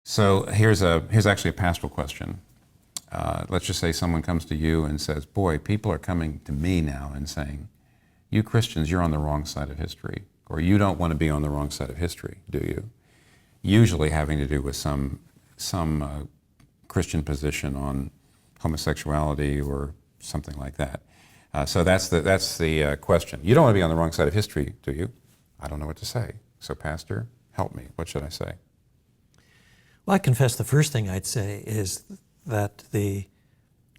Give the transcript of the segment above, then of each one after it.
So here's actually a pastoral question. Let's just say someone comes to you and says, boy, people are coming to me now and saying, you Christians, you're on the wrong side of history, or you don't want to be on the wrong side of history, do you? Usually having to do with some Christian position on homosexuality or something like that. So that's the question. You don't want to be on the wrong side of history, do you? I don't know what to say. So Pastor, help me. What should I say? Well, I confess the first thing I'd say is that the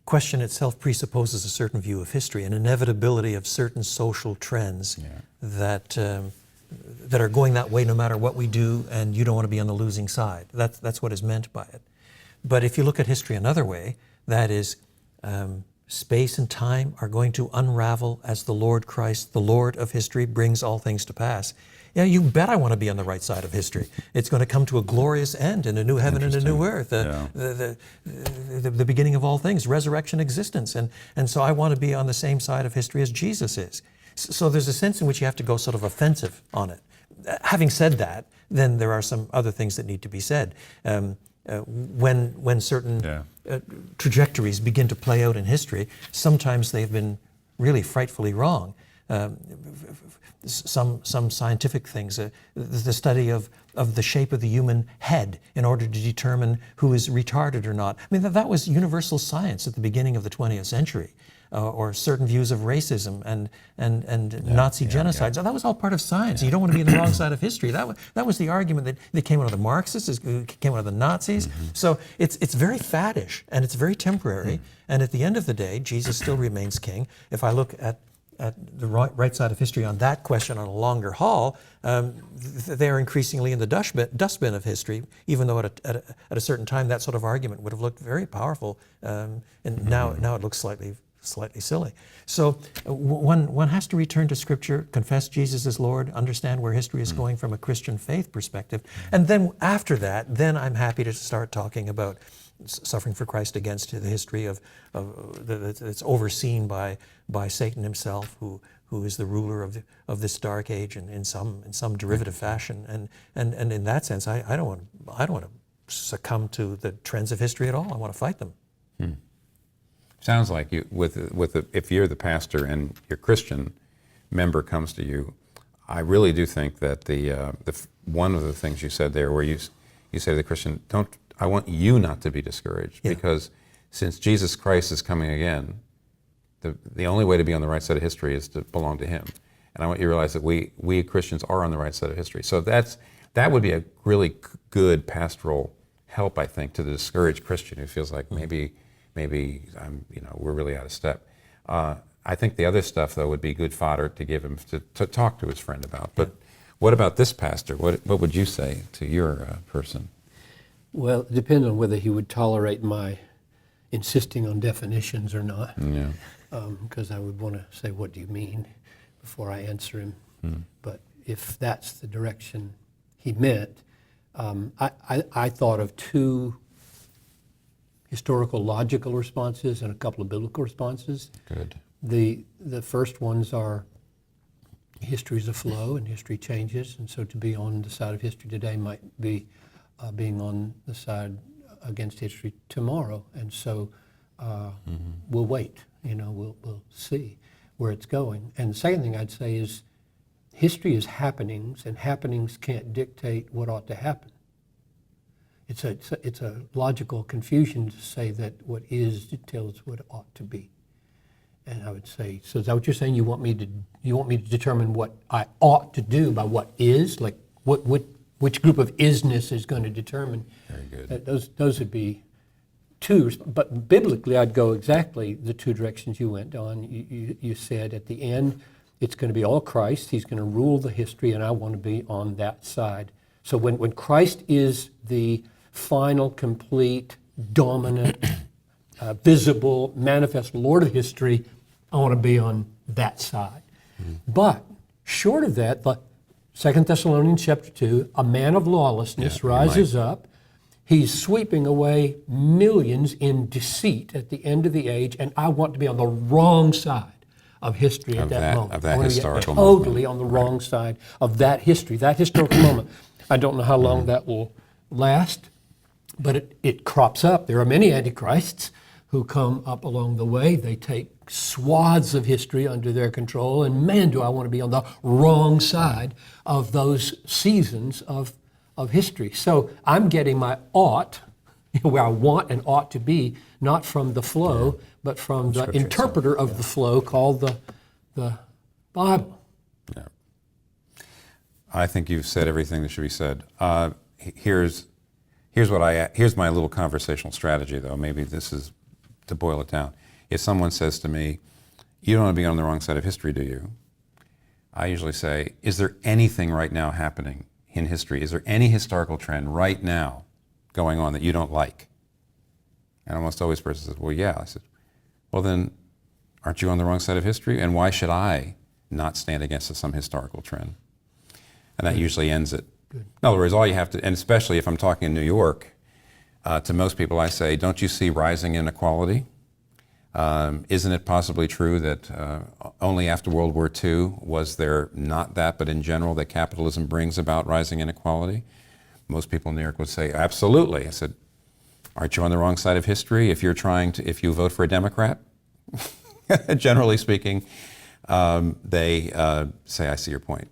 question itself presupposes a certain view of history, an inevitability of certain social trends that are going that way no matter what we do, and you don't want to be on the losing side. That's what is meant by it. But if you look at history another way, that is, space and time are going to unravel as the Lord Christ, the Lord of history, brings all things to pass. Yeah, you bet I want to be on the right side of history. It's going to come to a glorious end in a new heaven and a new earth, the beginning of all things, resurrection existence. And so I want to be on the same side of history as Jesus is. So there's a sense in which you have to go sort of offensive on it. Having said that, then there are some other things that need to be said. When certain trajectories begin to play out in history, sometimes they've been really frightfully wrong. Some scientific things, the study of the shape of the human head in order to determine who is retarded or not. I mean, that was universal science at the beginning of the 20th century, or certain views of racism and Nazi genocide. So that was all part of science. You don't want to be on the wrong side of history. That was the argument that came out of the Marxists, came out of the Nazis. So it's very faddish and it's very temporary. And at the end of the day, Jesus still remains king. If I look at the right side of history on that question on a longer haul, they're increasingly in the dustbin of history, even though at a certain time that sort of argument would have looked very powerful, and now it looks slightly silly. So one has to return to Scripture, confess Jesus as Lord, understand where history is going from a Christian faith perspective, and then after that, then I'm happy to start talking about suffering for Christ against the history that's overseen by Satan himself, who is the ruler of this dark age in some derivative fashion. And in that sense, I don't want to succumb to the trends of history at all. I want to fight them. Sounds like you, if you're the pastor and your Christian member comes to you, I really do think that one of the things you said there, where you say to the Christian, I want you not to be discouraged, because since Jesus Christ is coming again, the only way to be on the right side of history is to belong to Him. And I want you to realize that we Christians are on the right side of history. So that would be a really good pastoral help, I think, to the discouraged Christian who feels like maybe we're really out of step. I think the other stuff, though, would be good fodder to give him to talk to his friend about. But what about this pastor? What would you say to your person? Well, it depends on whether he would tolerate my insisting on definitions or not. Yeah. Because I would want to say, what do you mean, before I answer him. But if that's the direction he meant, I thought of two historical logical responses and a couple of biblical responses. Good. The first ones are history's a flow and history changes, and so to be on the side of history today might be being on the side against history tomorrow, and so we'll wait. We'll see where it's going. And the second thing I'd say is history is happenings, and happenings can't dictate what ought to happen. It's a logical confusion to say that what is details what ought to be. And I would say, so is that what you're saying? You want me to determine what I ought to do by what is, like which group of isness is going to determine? Very good. Those would be two. But biblically, I'd go exactly the two directions you went on. You said at the end, it's going to be all Christ. He's going to rule the history, and I want to be on that side. So when Christ is the final, complete, dominant, visible, manifest Lord of history, I want to be on that side. But short of that, 2 Thessalonians chapter 2, a man of lawlessness rises up. He's sweeping away millions in deceit at the end of the age, and I want to be on the wrong side of history at that moment. Of that historical moment. Totally moment. on the wrong side of that history, that historical moment. I don't know how long that will last, But it crops up. There are many antichrists who come up along the way. They take swaths of history under their control, and man, do I want to be on the wrong side of those seasons of history. So I'm getting my ought, where I want and ought to be, not from the flow, but from the Scripture interpreter itself. of the flow called the Bible. Yeah. I think you've said everything that should be said. Here's my little conversational strategy, though. Maybe this is to boil it down. If someone says to me, "You don't want to be on the wrong side of history, do you?" I usually say, "Is there anything right now happening in history? Is there any historical trend right now going on that you don't like?" And almost always the person says, "Well, yeah." I said, "Well, then, aren't you on the wrong side of history? And why should I not stand against some historical trend?" And that usually ends it. Good. In other words, all you have to, and especially if I'm talking in New York, to most people I say, "Don't you see rising inequality? Isn't it possibly true that only after World War II was there not that, but in general that capitalism brings about rising inequality?" Most people in New York would say, "Absolutely." I said, "Aren't you on the wrong side of history if if you vote for a Democrat?" Generally speaking, they say, "I see your point."